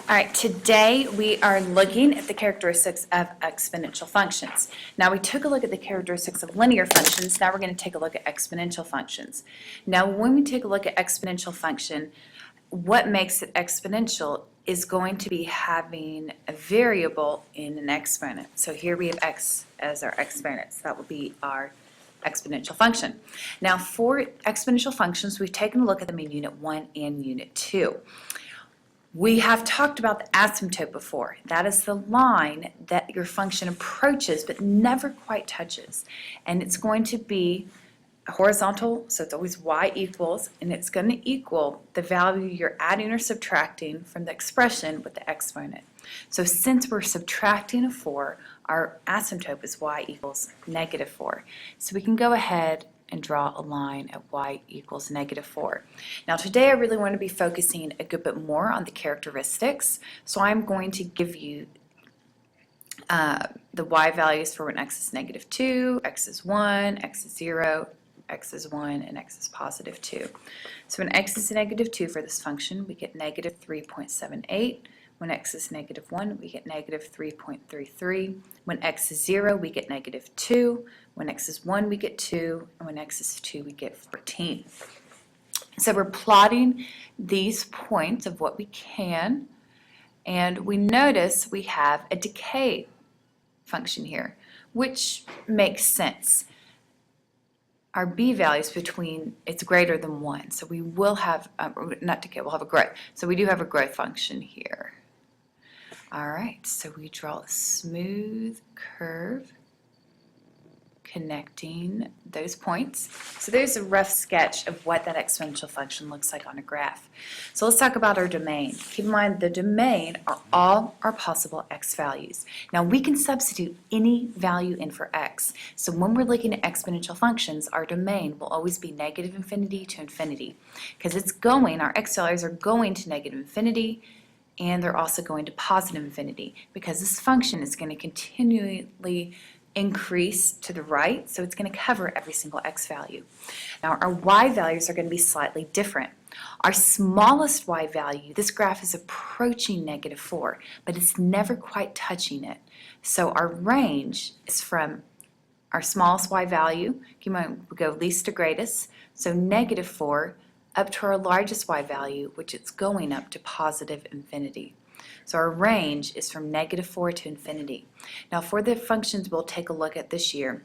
All right, today we are looking at the characteristics of exponential functions. Now we took a look at the characteristics of linear functions, now we're going to take a look at exponential functions. Now when we take a look at exponential function, what makes it exponential is going to be having a variable in an exponent. So here we have x as our exponent, so that will be our exponential function. Now for exponential functions, we've taken a look at them in Unit 1 and Unit 2. We have talked about the asymptote before. That is the line that your function approaches but never quite touches. And it's going to be horizontal, so it's always y equals, and it's going to equal the value you're adding or subtracting from the expression with the exponent. So since we're subtracting a 4, our asymptote is y equals negative 4. So we can go ahead and draw a line at y equals negative 4. Now today I really want to be focusing a good bit more on the characteristics, so I'm going to give you the y values for when x is negative 2, x is 1, x is 0, x is 1, and x is positive 2. So when x is negative 2 for this function, we get negative 3.78. When x is negative 1, we get negative 3.33. When x is 0, we get negative 2. When x is 1, we get 2. And when x is 2, we get 14. So we're plotting these points of what we can. And we notice we have a decay function here, which makes sense. Our b values between, it's greater than 1. So we will have, not decay, we'll have a growth. So we do have a growth function here. All right, so we draw a smooth curve connecting those points. So there's a rough sketch of what that exponential function looks like on a graph. So let's talk about our domain. Keep in mind the domain are all our possible x values. Now we can substitute any value in for x. So when we're looking at exponential functions, our domain will always be negative infinity to infinity because it's going, our x values are going to negative infinity, and they're also going to positive infinity because this function is going to continually increase to the right, so it's going to cover every single x value. Now our y values are going to be slightly different. Our smallest y value, this graph is approaching negative 4, but it's never quite touching it. So our range is from our smallest y value, keep in mind we go least to greatest, so negative 4, up to our largest y value, which it's going up to positive infinity. So our range is from negative 4 to infinity. Now for the functions we'll take a look at this year,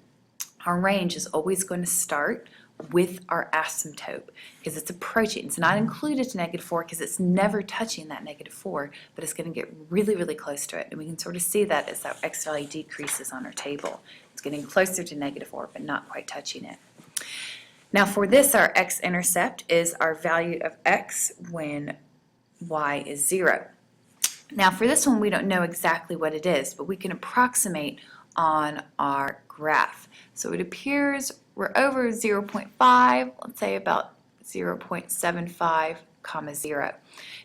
our range is always going to start with our asymptote because it's approaching. It's not included to negative 4 because it's never touching that negative 4, but it's going to get really, really close to it. And we can sort of see that as that x value decreases on our table. It's getting closer to negative 4, but not quite touching it. Now for this, our x-intercept is our value of x when y is 0. Now for this one, we don't know exactly what it is, but we can approximate on our graph. So it appears we're over 0.5, let's say about 0.75, 0.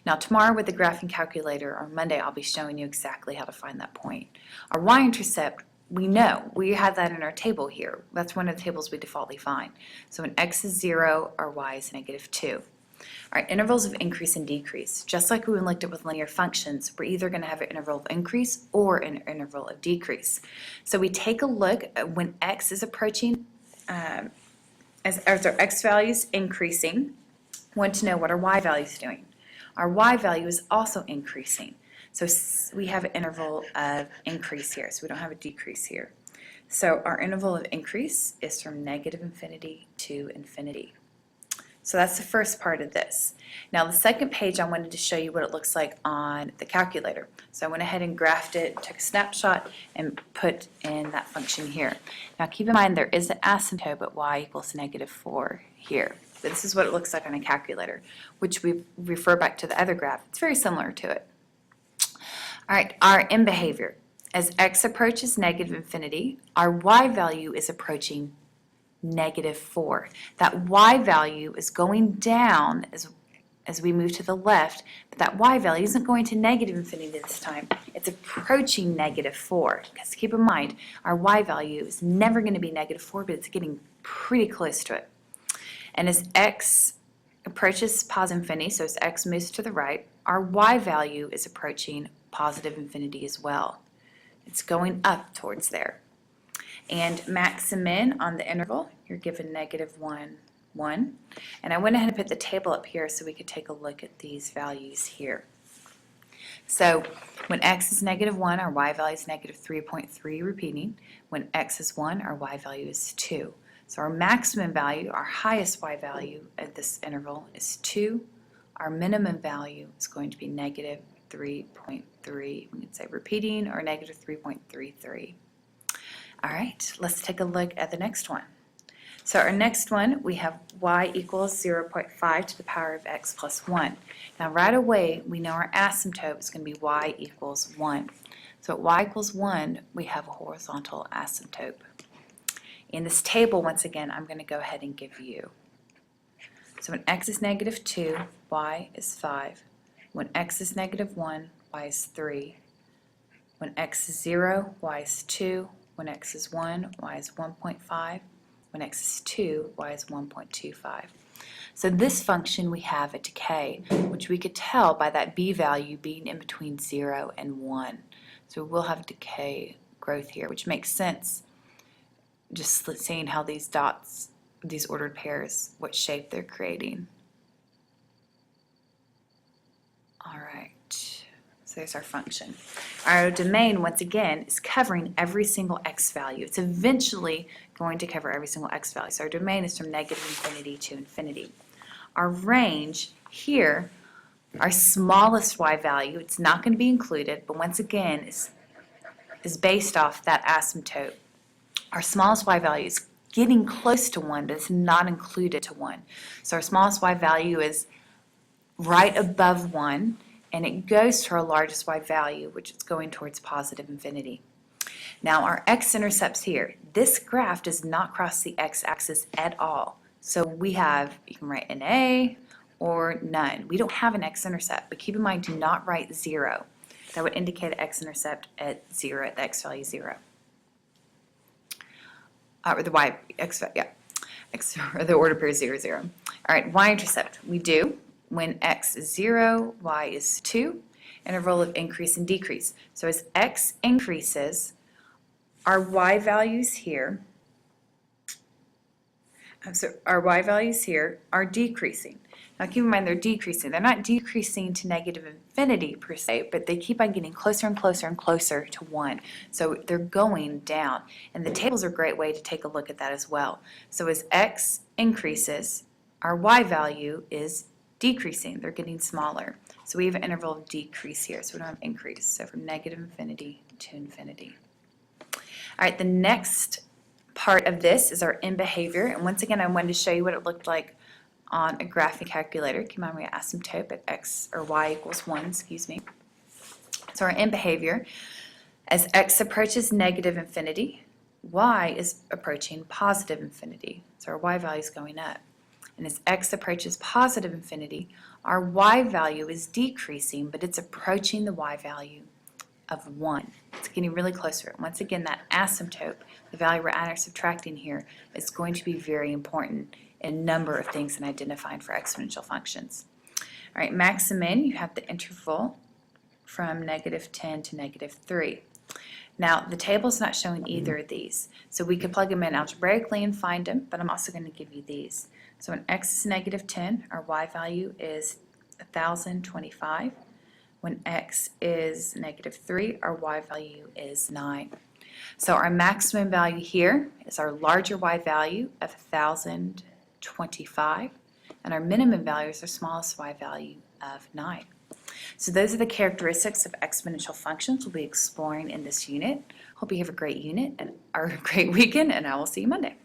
Now tomorrow with the graphing calculator, or Monday, I'll be showing you exactly how to find that point. Our y-intercept, we know, we have that in our table here. That's one of the tables we defaultly find. So when x is 0, our y is negative 2. All right, intervals of increase and decrease. Just like we looked at with linear functions, we're either going to have an interval of increase or an interval of decrease. So we take a look at when x is approaching, as our x value is increasing, we want to know what our y value is doing. Our y value is also increasing. So we have an interval of increase here, so we don't have a decrease here. So our interval of increase is from negative infinity to infinity. So that's the first part of this. Now the second page, I wanted to show you what it looks like on the calculator. So I went ahead and graphed it, took a snapshot, and put in that function here. Now keep in mind there is an asymptote at y equals negative 4 here. This is what it looks like on a calculator, which we refer back to the other graph. It's very similar to it. All right, our end behavior. As x approaches negative infinity, our y value is approaching negative 4. That y value is going down as we move to the left, but that y value isn't going to negative infinity this time. It's approaching negative 4. Because keep in mind, our y value is never going to be negative 4, but it's getting pretty close to it. And as x approaches positive infinity, so as x moves to the right, our y value is approaching positive infinity as well. It's going up towards there. And max and min on the interval, you're given -1, 1. And I went ahead and put the table up here so we could take a look at these values here. So when x is -1, our y value is -3.3 repeating. When x is 1, our y value is 2. So our maximum value, our highest y value at this interval is 2. Our minimum value is going to be -3.3. We can say repeating or -3.33. All right, let's take a look at the next one. So our next one, we have y equals 0.5 to the power of x plus 1. Now right away, we know our asymptote is going to be y equals 1. So at y equals 1, we have a horizontal asymptote. In this table, once again, I'm going to go ahead and give you. So when x is -2, y is 5. When x is -1, y is 3. When x is 0, y is 2. When x is 1, y is 1.5. When x is 2, y is 1.25. So this function we have a decay, which we could tell by that b value being in between 0 and 1. So we'll have decay growth here, which makes sense just seeing how these dots, these ordered pairs, what shape they're creating. All right, so there's our function. Our domain, once again, is covering every single x value. It's eventually going to cover every single x value. So our domain is from -infinity to infinity. Our range here, our smallest y value, it's not going to be included, but once again, is based off that asymptote. Our smallest y value is getting close to 1, but it's not included to 1. So our smallest y value is right above 1, and it goes to our largest y value, which is going towards positive infinity. Now our x-intercepts here, this graph does not cross the x-axis at all. So we have, you can write an A or none. We don't have an x-intercept, but keep in mind, do not write 0. That would indicate an x-intercept at 0, at the x value 0. Or the y, x, yeah, x, or the order pair is 0, 0. All right, y-intercept, we do. When x is 0, y is 2, interval of increase and decrease. So as x increases, our y values here, our y values here are decreasing. Now keep in mind they're decreasing. They're not decreasing to -infinity per se, but they keep on getting closer and closer and closer to 1. So they're going down. And the tables are a great way to take a look at that as well. So as x increases, our y value is decreasing. They're getting smaller. So we have an interval of decrease here. So we don't have increase. So from -infinity to infinity. All right, the next part of this is our end behavior. And once again, I wanted to show you what it looked like on a graphing calculator. Keep in mind we have asymptote at x or y equals 1, excuse me. So our end behavior, as x approaches -infinity, y is approaching positive infinity. So our y value is going up. And as x approaches positive infinity, our y value is decreasing, but it's approaching the y value of 1. It's getting really close to it. Once again, that asymptote, the value we're adding or subtracting here, is going to be very important in a number of things in identifying for exponential functions. All right, max and min, you have the interval from -10 to -3. Now, the table's not showing either of these, so we could plug them in algebraically and find them, but I'm also going to give you these. So when x is -10, our y value is 1,025. When x is -3, our y value is 9. So our maximum value here is our larger y value of 1,025, and our minimum value is our smallest y value of 9. So those are the characteristics of exponential functions we'll be exploring in this unit. Hope you have a great unit or a great weekend, and I will see you Monday.